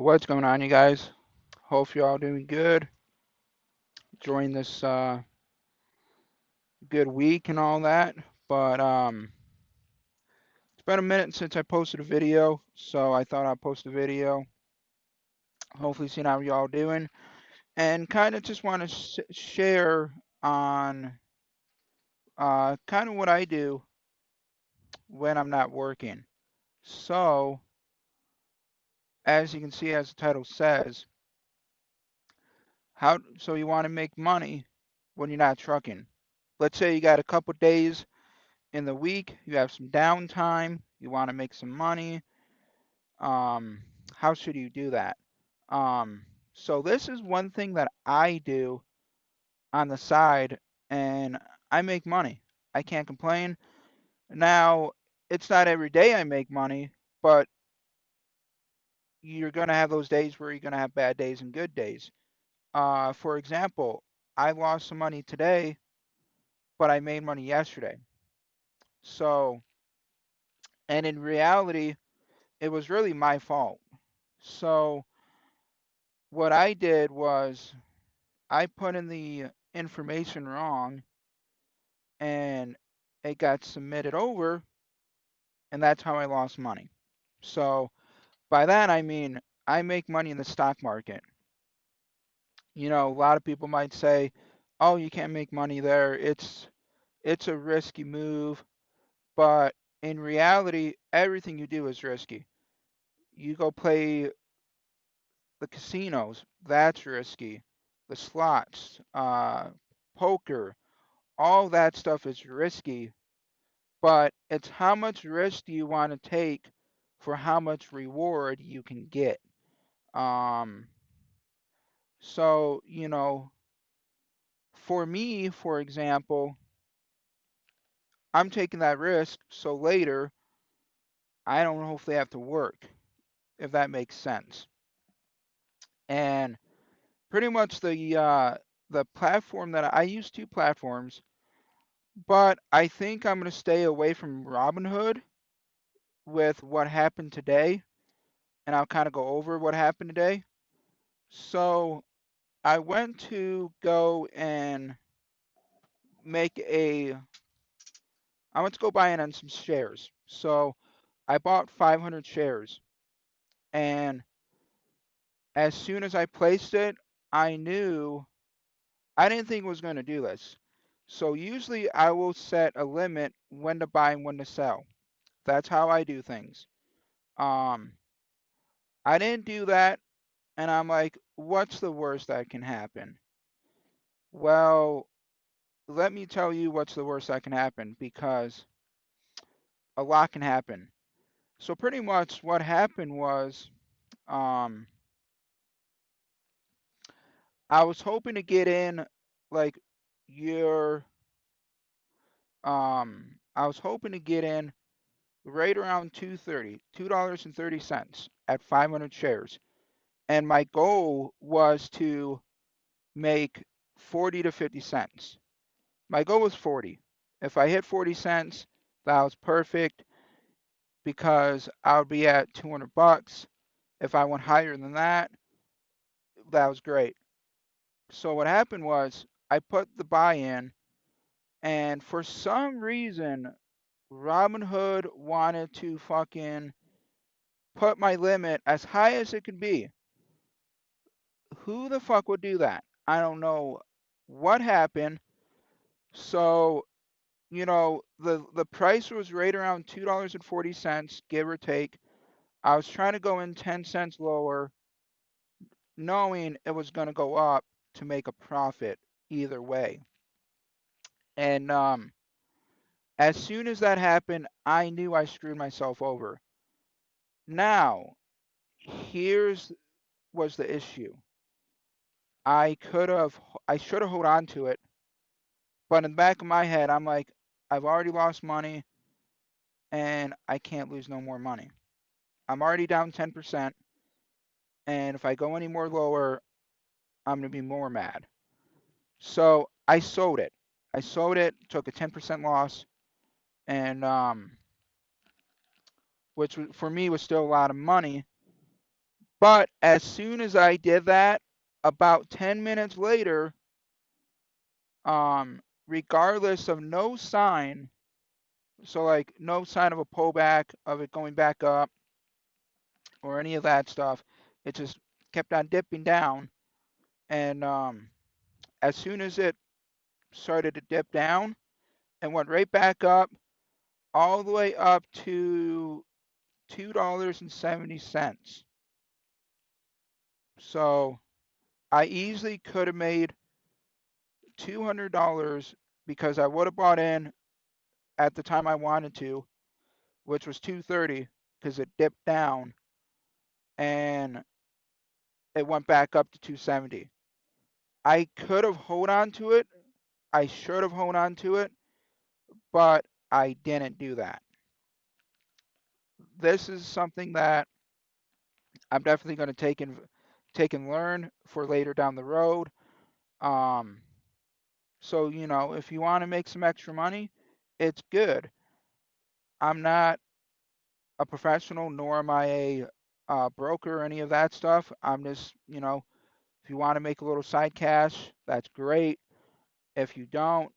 What's going on, you guys? Hope you're all doing good. Enjoying this good week and all that. But it's been a minute since I posted a video, so I thought I'd post a video. Hopefully, seeing how y'all doing, and kind of just want to share on kind of what I do when I'm not working. So, as you can see, as the title says, so you want to make money when you're not trucking. Let's say you got a couple days in the week, you have some downtime, you want to make some money. Um, how should you do that? Um, so this is one thing that I do on the side, and I make money. I can't complain. Now, it's not every day I make money, but you're gonna have those days where you're gonna have bad days and good days. For example, I lost some money today, but I made money yesterday. So, and in reality, it was really my fault. So what I did was I put in the information wrong and it got submitted over, and that's how I lost money. So by that I mean I make money in the stock market. A lot of people might say, "Oh, you can't make money there. It's a risky move." But in reality, everything you do is risky. You go play the casinos, that's risky. The slots, poker, all that stuff is risky, but it's how much risk do you want to take for how much reward you can get. Um, so, for me, for example, I'm taking that risk so later I don't hopefully have to work, if that makes sense. And pretty much the platform that I use two platforms, but I think I'm going to stay away from Robinhood with what happened today, and I'll kind of go over what happened today. So I went to go and make a, I went to go buy in on some shares. So I bought 500 shares, and as soon as I placed it, I knew I didn't think it was going to do this. So usually I will set a limit when to buy and when to sell. That's how I do things. Um, I didn't do that, and I'm like, what's the worst that can happen? Well, let me tell you what's the worst that can happen, because a lot can happen. So pretty much what happened was, um, I was hoping to get in like your, I was hoping to get in right around 230, $2.30 at 500 shares. And my goal was to make 40 to 50 cents. My goal was 40. If I hit 40 cents, that was perfect because I would be at 200 bucks. If I went higher than that, that was great. So what happened was I put the buy in, and for some reason, Robinhood wanted to fucking put my limit as high as it could be. Who the fuck would do that? I don't know what happened. So, the price was right around $2.40, give or take. I was trying to go in 10 cents lower, knowing it was going to go up to make a profit either way. And as soon as that happened, I knew I screwed myself over. Now, here's was the issue. I could have, I should have held on to it, but in the back of my head, I'm like, I've already lost money, and I can't lose no more money. I'm already down 10%, and if I go any more lower, I'm gonna be more mad. So I sold it. I sold it, took a 10% loss, and which for me was still a lot of money, But as soon as I did that, about 10 minutes later, regardless of no sign, so like no sign of a pullback, of it going back up or any of that stuff, it just kept on dipping down. And as soon as it started to dip down and went right back up, all the way up to $2.70. So I easily could have made $200 because I would have bought in at the time I wanted to, which was 230 because it dipped down and it went back up to 270. I could have hold on to it. I should have held on to it, but I didn't do that. This is something that I'm definitely going to take and learn for later down the road. Um, so if you want to make some extra money, it's good. I'm not a professional, nor am I a broker or any of that stuff. I'm just, if you want to make a little side cash, that's great. If you don't,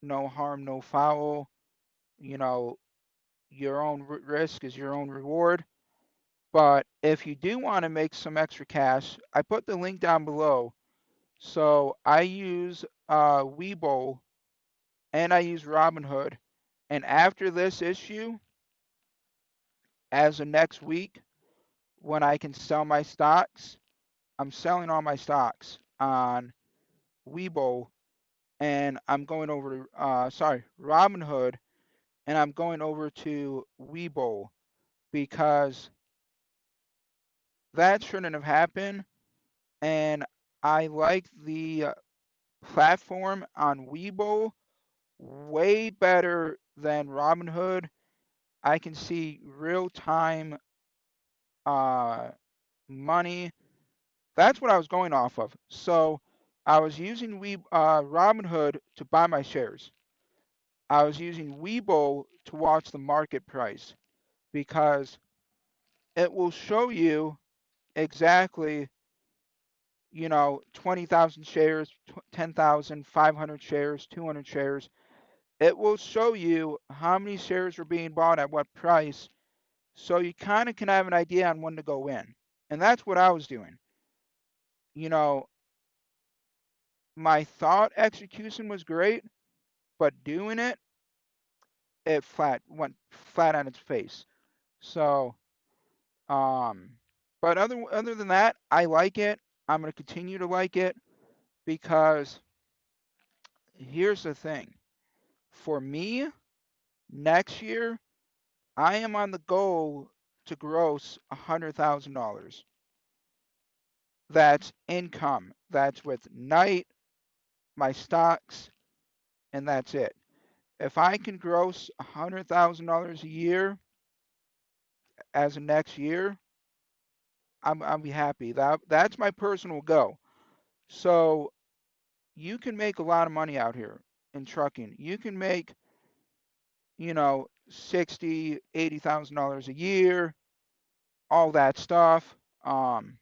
no harm, no foul. You know, your own risk is your own reward. But if you do want to make some extra cash, I put the link down below. So I use Weibo and I use Robinhood. And after this issue, as of next week, when I can sell my stocks, I'm selling all my stocks on Weibo, and I'm going over to Robinhood, and I'm going over to Weibo because that shouldn't have happened. And I like the platform on Weibo way better than Robinhood. I can see real time uh, money. That's what I was going off of. So I was using Robinhood to buy my shares. I was using Weibo to watch the market price because it will show you exactly, 20,000 shares, 10,000, 500 shares, 200 shares. It will show you how many shares are being bought at what price. So you kind of can have an idea on when to go in. And that's what I was doing. You know, my thought execution was great, but doing it, it went flat on its face. So, um, but other than that, I like it. I'm gonna continue to like it because here's the thing. For me, next year, I am on the goal to gross $100,000. That's income. That's with night, my stocks, and that's it. If I can gross $100,000 a year as of next year, I'll be happy. That's my personal goal. So you can make a lot of money out here in trucking. You can make, 60, $80,000 a year, all that stuff. Um,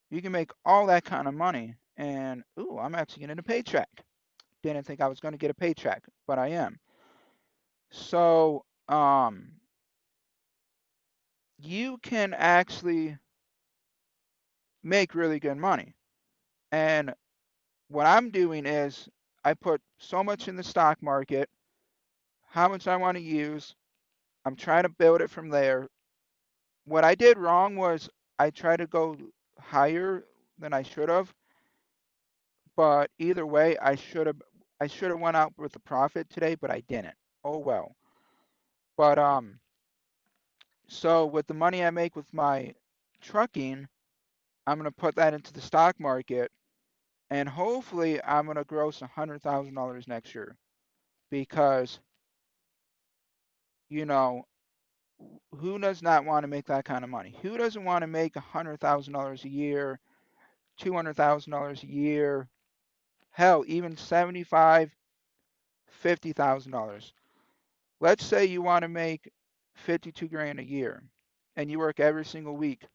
you can make all that kind of money. And ooh, I'm actually getting a paycheck. Didn't think I was going to get a paycheck, but I am. So, you can actually make really good money. And what I'm doing is I put so much in the stock market, how much I want to use. I'm trying to build it from there. What I did wrong was I tried to go higher than I should have, but either way, I should have went out with a profit today, but I didn't. Oh well. But so with the money I make with my trucking, I'm gonna put that into the stock market, and hopefully I'm gonna gross $100,000 next year because you know who does not want to make that kind of money? Who doesn't want to make $100,000 a year, $200,000 a year, hell, even 75, $50,000. Let's say you want to make 52 grand a year and you work every single week.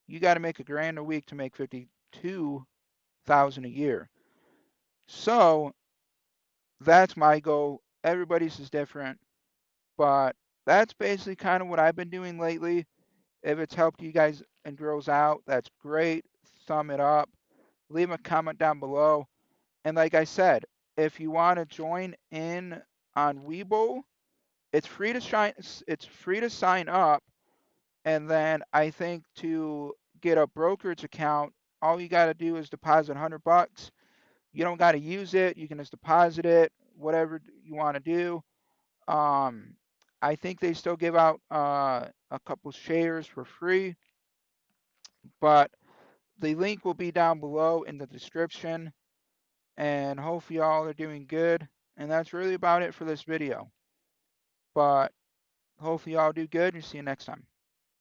You got to make $1,000 a week to make 52,000 a year. So that's my goal. Everybody's is different, but that's basically kind of what I've been doing lately. If it's helped you guys and girls out, that's great. Thumb it up. Leave a comment down below. And like I said, if you want to join in on Weibo, it's free to sign up. And then I think to get a brokerage account, all you got to do is deposit $100. You don't got to use it. You can just deposit it, whatever you want to do. Um, I think they still give out a couple shares for free, but the link will be down below in the description. And hopefully y'all are doing good. And that's really about it for this video. But hopefully y'all do good and see you next time.